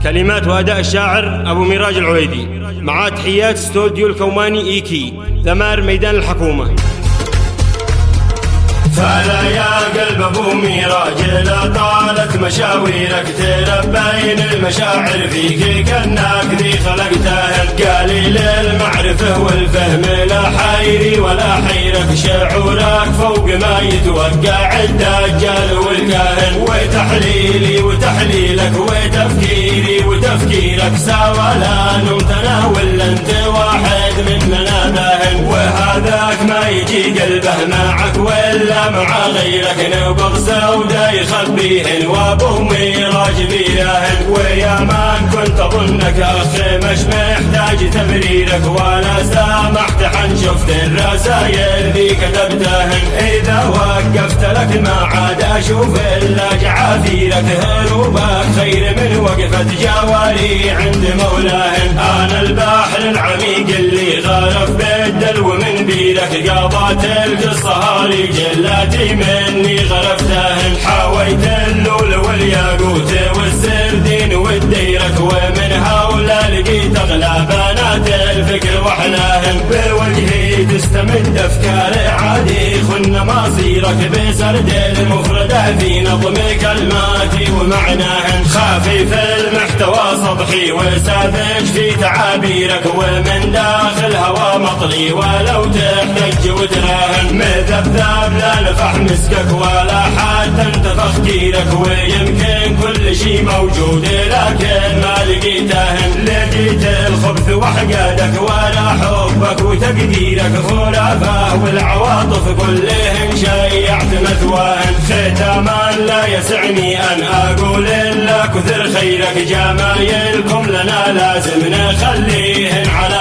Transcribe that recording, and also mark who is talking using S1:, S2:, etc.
S1: كلمات وأداء الشاعر أبو ميراج العويدي، مع تحيات استوديو الكوماني إيكي، ذمار ميدان الحكومة.
S2: فلا يا قلب ابو ميراج لا طالت مشاويرك، تلبين المشاعر فيك كانك ذي خلقته، قليل المعرفه والفهم لا حيري ولا حيرك، شعورك فوق ما يتوقع الدجال والكاهن، وتحليلي وتحليلك وتفكيري وتفكيرك سوا لا نمتنا ولا انت واحد مننا باهن، وهذاك ما يجي قلبه معك ولا مع غيرك، نبض سودا يخبيهن وابو ميراج بياهن، ويا من كنت اظنك اخ مش محتاج تبريرك، ولا سامحت حن شفت الرسايل ذي كتبتهن، اذا وقفت لك ما عاد اشوف الا جعافيرك، هروبك خير من وقفة جواري عند مولاهن، انا البحر العميق اللي غرف بالدلو من بيرك، قضت القصة هالي جلاتي مني غرفتهن، حاويت اللول والياقوت والسردين والديرك، ومن هؤلاء لقيت اغلى بنات الفكر واحلاهن، بوجهي تستمد افكار عادي خن مصيرك، بسرد المفردة في نظم كلماتي ومعناهن، خفيف المحتوى سطحي وساذج في تعابيرك، ومن داخل هوا مطلي ولو تحتج وتراهن، مذبذب لا نفح مسكك ولا حتى انتفخ كيرك، ويمكن كل شي موجود لكن ما لقيتهن، لقيت الخبث وحقادك ولا حبك وتقديرك، خلافه والعواطف كلهم شيعت مثواهن، ختاما لا يسعني ان اقول الا كثر خيرك، جمايلكم لنا لازم نخليهن على